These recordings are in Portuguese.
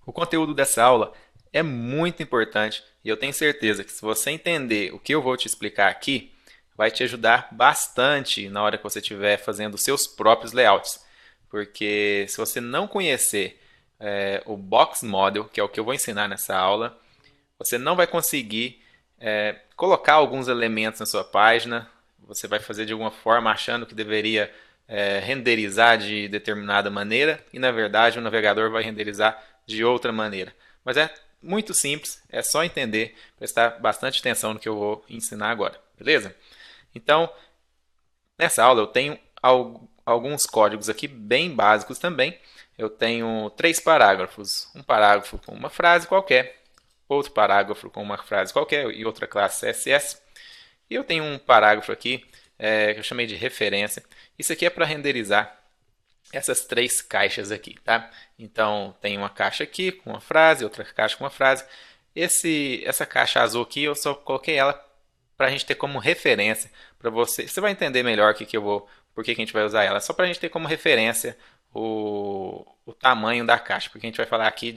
O conteúdo dessa aula é muito importante e eu tenho certeza que se você entender o que eu vou te explicar aqui, vai te ajudar bastante na hora que você estiver fazendo os seus próprios layouts. Porque se você não conhecer o Box Model, que é o que eu vou ensinar nessa aula, você não vai conseguir colocar alguns elementos na sua página. Você vai fazer de alguma forma achando que deveria renderizar de determinada maneira e na verdade o navegador vai renderizar de outra maneira. Mas é muito simples, é só entender, prestar bastante atenção no que eu vou ensinar agora, beleza? Então, nessa aula eu tenho alguns códigos aqui bem básicos também. Eu tenho três parágrafos, um parágrafo com uma frase qualquer, outro parágrafo com uma frase qualquer e outra classe CSS. E eu tenho um parágrafo aqui que eu chamei de referência. Isso aqui é para renderizar essas três caixas aqui, tá? Então tem uma caixa aqui com uma frase, outra caixa com uma frase. Essa caixa azul aqui eu só coloquei ela para a gente ter como referência para você. Você vai entender melhor por que a gente vai usar ela. Só para a gente ter como referência o tamanho da caixa, porque a gente vai falar aqui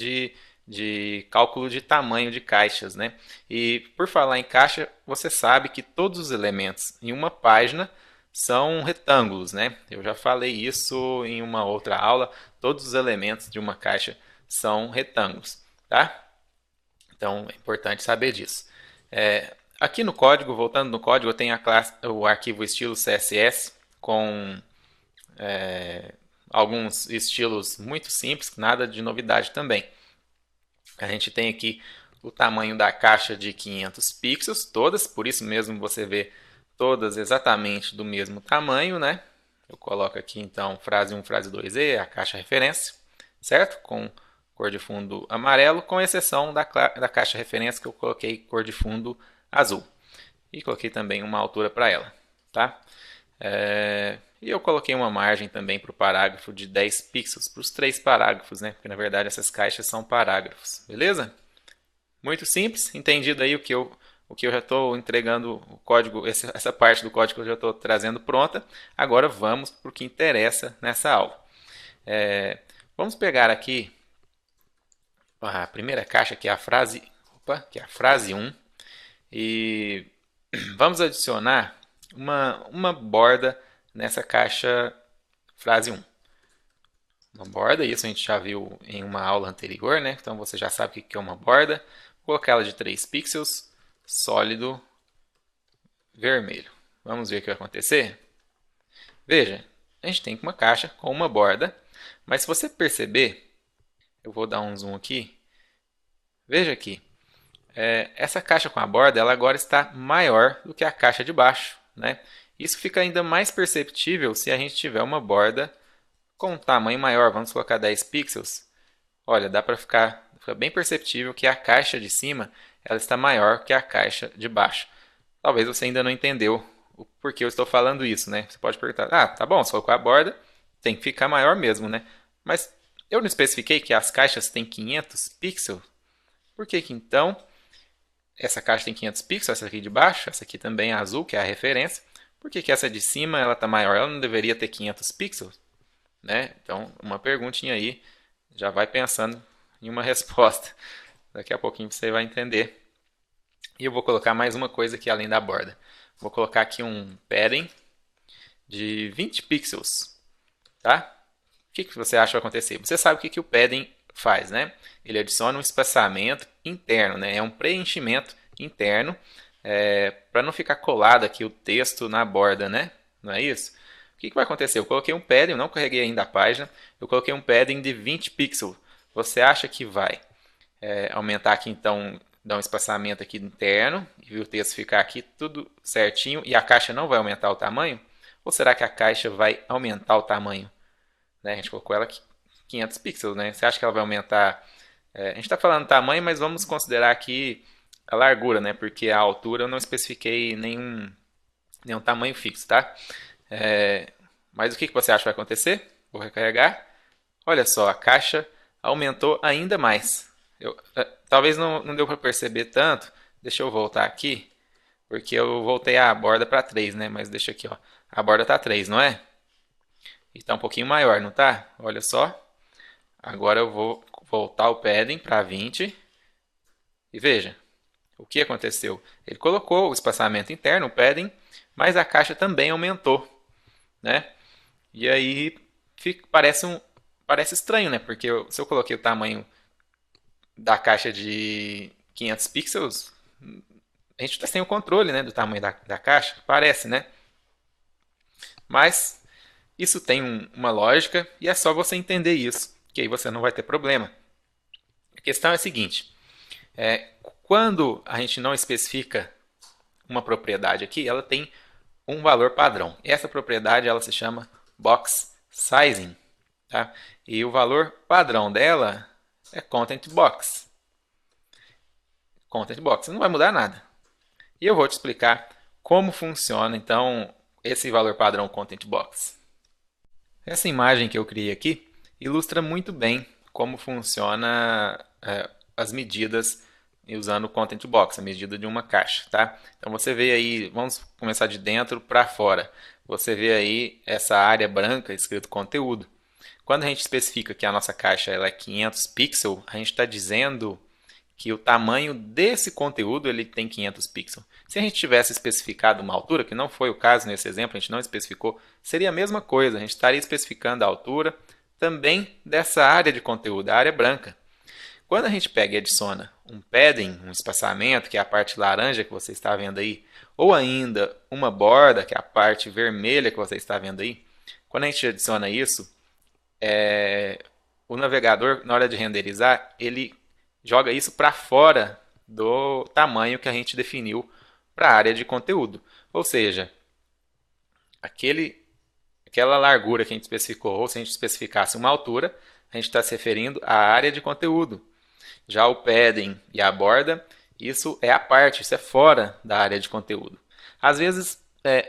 de cálculo de tamanho de caixas, né? E por falar em caixa, você sabe que todos os elementos em uma página são retângulos, né? Eu já falei isso em uma outra aula. Todos os elementos de uma caixa são retângulos, tá? Então é importante saber disso. Aqui no código, voltando no código, eu tenho o arquivo estilo CSS com alguns estilos muito simples, nada de novidade também. A gente tem aqui o tamanho da caixa de 500 pixels, todas, por isso mesmo você vê todas exatamente do mesmo tamanho, né? Eu coloco aqui então frase 1, frase 2 e a caixa referência, certo? Com cor de fundo amarelo, com exceção da caixa referência que eu coloquei cor de fundo azul. E coloquei também uma altura para ela, tá? E eu coloquei uma margem também para o parágrafo de 10 pixels, para os três parágrafos, né? Porque na verdade essas caixas são parágrafos, beleza? Muito simples, entendido aí o que eu já estou entregando o código, essa parte do código que eu já estou trazendo pronta. Agora vamos para o que interessa nessa aula. Vamos pegar aqui a primeira caixa, que é que é a frase 1, e vamos adicionar uma borda nessa caixa frase 1. Uma borda, isso a gente já viu em uma aula anterior, né? Então você já sabe o que é uma borda. Vou colocar ela de 3 pixels, sólido, vermelho. Vamos ver o que vai acontecer? Veja, a gente tem uma caixa com uma borda, mas se você perceber, eu vou dar um zoom aqui, veja aqui, essa caixa com a borda ela agora está maior do que a caixa de baixo, né? Isso fica ainda mais perceptível se a gente tiver uma borda com um tamanho maior, vamos colocar 10 pixels. Olha, dá para ficar bem perceptível que a caixa de cima ela está maior que a caixa de baixo. Talvez você ainda não entendeu o porquê eu estou falando isso, né? Você pode perguntar, tá bom, se colocou a borda, tem que ficar maior mesmo, né? Mas eu não especifiquei que as caixas têm 500 pixels? Por que que então essa caixa tem 500 pixels, essa aqui de baixo, essa aqui também é azul, que é a referência? Por que que essa de cima ela está maior? Ela não deveria ter 500 pixels? Né? Então, uma perguntinha aí, já vai pensando em uma resposta. Daqui a pouquinho você vai entender. E eu vou colocar mais uma coisa aqui além da borda. Vou colocar aqui um padding de 20 pixels, tá? O que você acha que vai acontecer? Você sabe o que o padding faz, né? Ele adiciona um espaçamento interno, né? É um preenchimento interno para não ficar colado aqui o texto na borda, né? Não é isso? O que vai acontecer? Eu coloquei um padding, eu não carreguei ainda a página, eu coloquei um padding de 20 pixels. Você acha que vai aumentar aqui então, dar um espaçamento aqui interno e o texto ficar aqui tudo certinho e a caixa não vai aumentar o tamanho? Ou será que a caixa vai aumentar o tamanho? Né? A gente colocou ela aqui 500 pixels, né? Você acha que ela vai aumentar? A gente está falando tamanho, mas vamos considerar aqui a largura, né? Porque a altura eu não especifiquei nenhum tamanho fixo, tá? Mas o que você acha que vai acontecer? Vou recarregar. Olha só, a caixa aumentou ainda mais. Talvez não deu para perceber tanto. Deixa eu voltar aqui, porque eu voltei a borda para 3, né? Mas deixa aqui, ó. A borda está 3, não é? E está um pouquinho maior, não tá? Olha só. Agora eu vou voltar o padding para 20 e veja o que aconteceu. Ele colocou o espaçamento interno, o padding, mas a caixa também aumentou, né? E aí parece estranho, né? Porque se eu coloquei o tamanho da caixa de 500 pixels, a gente está sem o controle, né, do tamanho da caixa, parece, né? Mas isso tem uma lógica e é só você entender isso, que aí você não vai ter problema. A questão é a seguinte, quando a gente não especifica uma propriedade aqui, ela tem um valor padrão. Essa propriedade ela se chama box sizing, tá? E o valor padrão dela é content box. Content box, não vai mudar nada. E eu vou te explicar como funciona então esse valor padrão content box. Essa imagem que eu criei aqui ilustra muito bem como funciona as medidas usando o content box, a medida de uma caixa, tá? Então você vê aí, vamos começar de dentro para fora. Você vê aí essa área branca escrito conteúdo. Quando a gente especifica que a nossa caixa ela é 500 pixels, a gente está dizendo que o tamanho desse conteúdo ele tem 500 pixels. Se a gente tivesse especificado uma altura, que não foi o caso nesse exemplo, a gente não especificou, seria a mesma coisa. A gente estaria especificando a altura também dessa área de conteúdo, a área branca. Quando a gente pega e adiciona um padding, um espaçamento, que é a parte laranja que você está vendo aí, ou ainda uma borda, que é a parte vermelha que você está vendo aí, quando a gente adiciona isso, o navegador, na hora de renderizar, ele joga isso para fora do tamanho que a gente definiu para a área de conteúdo. Ou seja, aquela largura que a gente especificou, ou se a gente especificasse uma altura, a gente está se referindo à área de conteúdo. Já o padding e a borda, isso é a parte, isso é fora da área de conteúdo. Às vezes,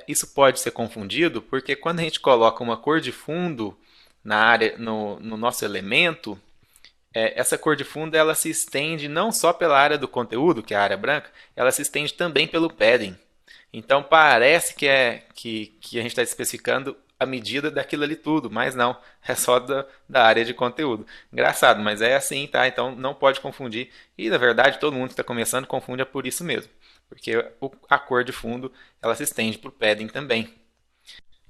isso pode ser confundido, porque quando a gente coloca uma cor de fundo na área, no nosso elemento, essa cor de fundo ela se estende não só pela área do conteúdo, que é a área branca, ela se estende também pelo padding. Então parece que a gente está especificando a medida daquilo ali tudo, mas não, é só da área de conteúdo. Engraçado, mas é assim, tá? Então não pode confundir. E na verdade todo mundo que está começando confunde é por isso mesmo, porque a cor de fundo ela se estende para o padding também.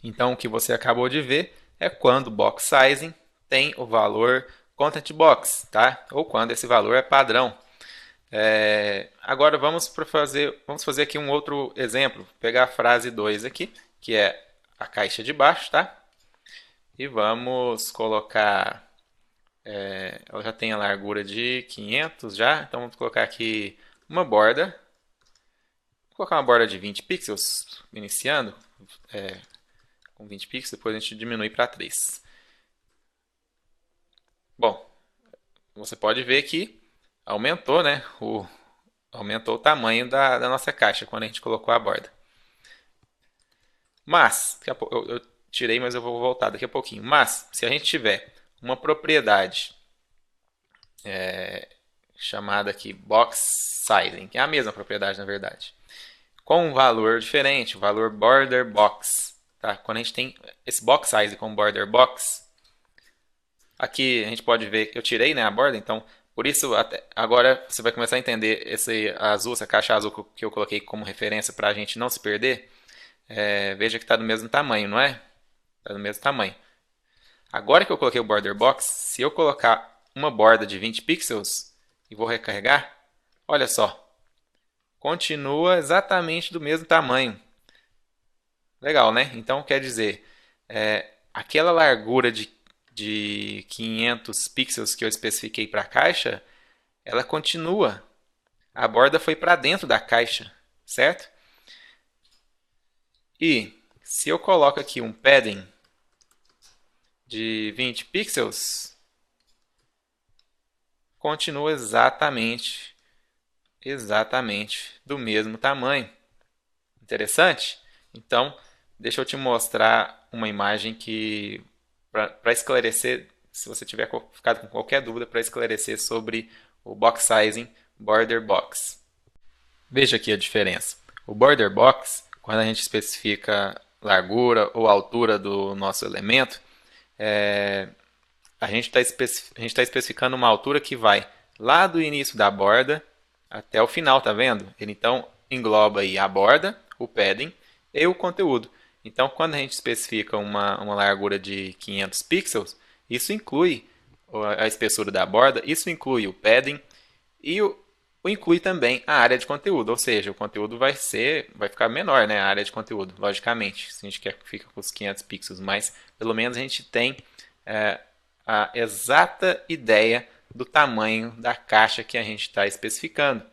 Então o que você acabou de ver é quando o box sizing tem o valor content box, tá? Ou quando esse valor é padrão. Agora vamos fazer aqui um outro exemplo. Pegar a frase 2 aqui, que é a caixa de baixo, tá? E vamos colocar, ela já tem a largura de 500 já, então vamos colocar aqui uma borda. Vou colocar uma borda de 20 pixels, iniciando com 20 pixels, depois a gente diminui para 3. Bom, você pode ver que aumentou, né? Aumentou o tamanho da nossa caixa quando a gente colocou a borda. Mas, daqui a pouco, eu tirei, mas eu vou voltar daqui a pouquinho. Mas, se a gente tiver uma propriedade chamada aqui box sizing, que é a mesma propriedade na verdade, com um valor diferente, o valor border box, tá? Quando a gente tem esse box size com border box, aqui a gente pode ver que eu tirei, né, a borda, então por isso agora você vai começar a entender esse azul, essa caixa azul que eu coloquei como referência para a gente não se perder. Veja que está do mesmo tamanho, não é? Está do mesmo tamanho. Agora que eu coloquei o border box, se eu colocar uma borda de 20 pixels e vou recarregar, olha só, continua exatamente do mesmo tamanho. Legal, né? Então quer dizer, aquela largura de 500 pixels que eu especifiquei para a caixa, ela continua. A borda foi para dentro da caixa, certo? E se eu coloco aqui um padding de 20 pixels, continua exatamente do mesmo tamanho. Interessante? Então, deixa eu te mostrar uma imagem que para esclarecer, se você tiver ficado com qualquer dúvida, para esclarecer sobre o box sizing border box. Veja aqui a diferença. O border box, quando a gente especifica largura ou altura do nosso elemento, a gente está especificando uma altura que vai lá do início da borda até o final, tá vendo? Ele então engloba aí a borda, o padding e o conteúdo. Então, quando a gente especifica uma largura de 500 pixels, isso inclui a espessura da borda, isso inclui o padding e inclui também a área de conteúdo, ou seja, o conteúdo vai ficar menor, né, a área de conteúdo, logicamente, se a gente quer que fique com os 500 pixels, mas pelo menos a gente tem é, a exata ideia do tamanho da caixa que a gente está especificando.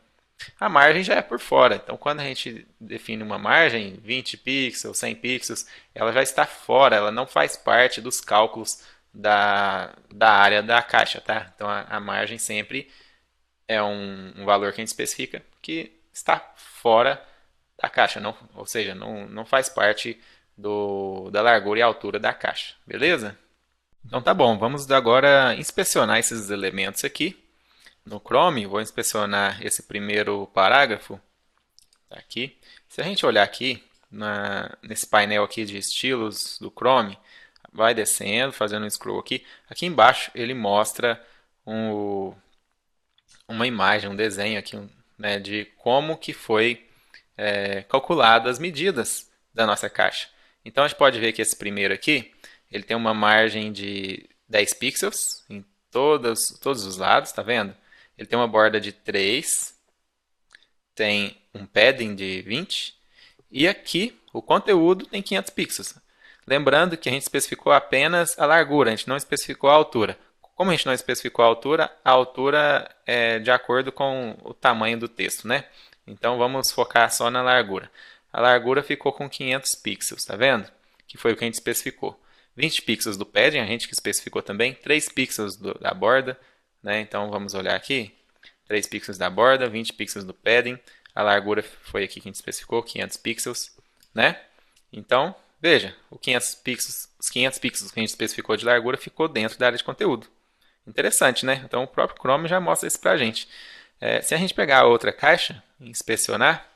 A margem já é por fora, então quando a gente define uma margem, 20 pixels, 100 pixels, ela já está fora, ela não faz parte dos cálculos da área da caixa, tá? Então a margem sempre é um valor que a gente especifica que está fora da caixa, não, ou seja, não faz parte da largura e altura da caixa, beleza? Então tá bom, vamos agora inspecionar esses elementos aqui. No Chrome, vou inspecionar esse primeiro parágrafo, tá aqui. Se a gente olhar aqui, nesse painel aqui de estilos do Chrome, vai descendo, fazendo um scroll aqui. Aqui embaixo ele mostra uma imagem, um desenho aqui, né, de como que foi calculado as medidas da nossa caixa. Então a gente pode ver que esse primeiro aqui, ele tem uma margem de 10 pixels em todos os lados, tá vendo? Ele tem uma borda de 3, tem um padding de 20 e aqui o conteúdo tem 500 pixels. Lembrando que a gente especificou apenas a largura, a gente não especificou a altura. Como a gente não especificou a altura é de acordo com o tamanho do texto, né? Então vamos focar só na largura. A largura ficou com 500 pixels, tá vendo? Que foi o que a gente especificou. 20 pixels do padding, a gente que especificou também. 3 pixels da borda, né? Então vamos olhar aqui. 3 pixels da borda, 20 pixels do padding. A largura foi aqui que a gente especificou, 500 pixels, né? Então, veja, os 500 pixels que a gente especificou de largura ficou dentro da área de conteúdo. Interessante, né? Então o próprio Chrome já mostra isso pra gente. Se a gente pegar a outra caixa e inspecionar,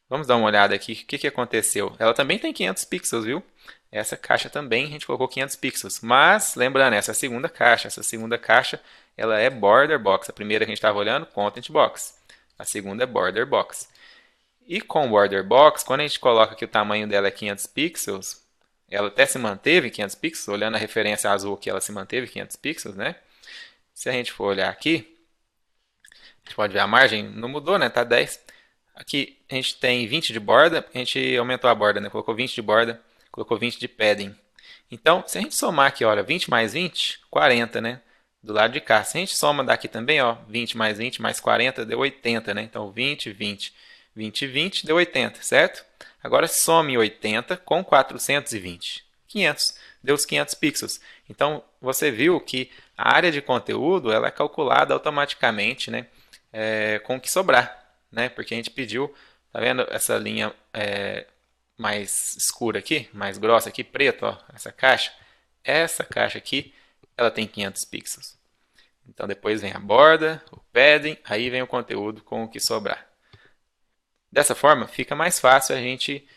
vamos dar uma olhada aqui. O que aconteceu? Ela também tem 500 pixels, viu? Essa caixa também a gente colocou 500 pixels. Mas, lembrando, essa é a segunda caixa. Essa segunda caixa ela é border box. A primeira que a gente estava olhando, content box. A segunda é border box. E com border box, quando a gente coloca que o tamanho dela é 500 pixels, ela até se manteve 500 pixels, olhando a referência azul aqui, ela se manteve 500 pixels, né? Se a gente for olhar aqui, a gente pode ver a margem, não mudou, né? Tá 10. Aqui a gente tem 20 de borda, a gente aumentou a borda, né? Colocou 20 de borda, colocou 20 de padding. Então, se a gente somar aqui, olha, 20 mais 20, 40, né? Do lado de cá. Se a gente soma daqui também, ó, 20 mais 40 deu 80, né? Então, 20, 20, 20 e 20 deu 80, certo? Agora some 80 com 420. 500. Deu os 500 pixels. Então, você viu que a área de conteúdo ela é calculada automaticamente, né? Com o que sobrar, né? Porque a gente pediu, tá vendo essa linha mais escura aqui, mais grossa aqui, preto, ó, essa caixa? Essa caixa aqui, ela tem 500 pixels. Então, depois vem a borda, o padding, aí vem o conteúdo com o que sobrar. Dessa forma, fica mais fácil a gente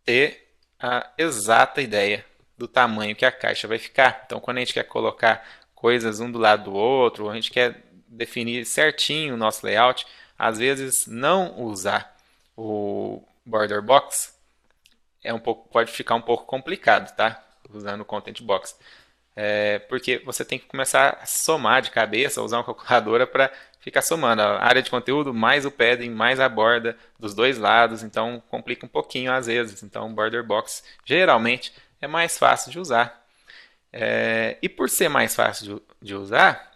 ter a exata ideia do tamanho que a caixa vai ficar. Então, quando a gente quer colocar coisas um do lado do outro, a gente quer definir certinho o nosso layout, às vezes não usar o border box pode ficar um pouco complicado, tá? Usando o content box. Porque você tem que começar a somar de cabeça, usar uma calculadora para ficar somando a área de conteúdo mais o padding, mais a borda dos dois lados, então complica um pouquinho às vezes. Então, o border box geralmente é mais fácil de usar. E por ser mais fácil de usar,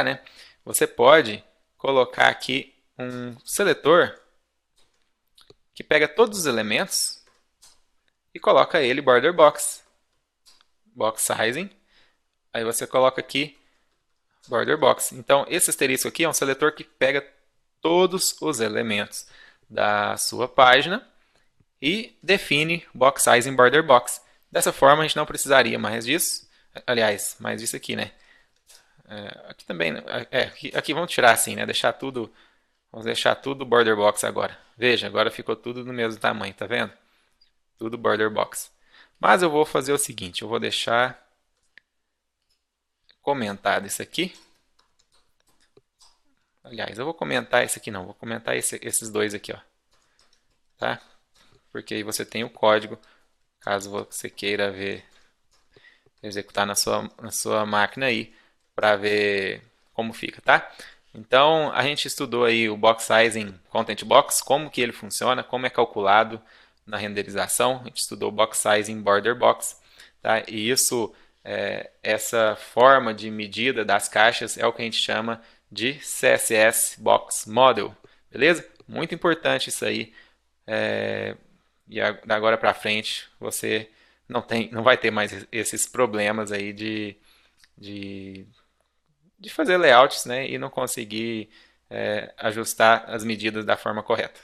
né, você pode colocar aqui um seletor que pega todos os elementos e coloca ele border box. Box sizing. Aí você coloca aqui border box. Então, esse asterisco aqui é um seletor que pega todos os elementos da sua página e define box size em border box. Dessa forma, a gente não precisaria mais disso. Aliás, mais disso aqui, né? Aqui também, aqui vamos tirar assim, né? Vamos deixar tudo border box agora. Veja, agora ficou tudo no mesmo tamanho, tá vendo? Tudo border box. Mas eu vou fazer o seguinte, eu vou deixar comentado isso aqui. Aliás, eu vou comentar esse aqui não, vou comentar esses dois aqui, ó, tá? Porque aí você tem o código, caso você queira ver, executar na sua máquina aí, para ver como fica, tá? Então, a gente estudou aí o Box Sizing Content Box, como que ele funciona, como é calculado na renderização. A gente estudou o Box Sizing Border Box, tá? E isso, essa forma de medida das caixas é o que a gente chama de CSS Box Model, beleza? Muito importante isso aí. E da agora para frente você não vai ter mais esses problemas aí de, de fazer layouts, né, e não conseguir ajustar as medidas da forma correta.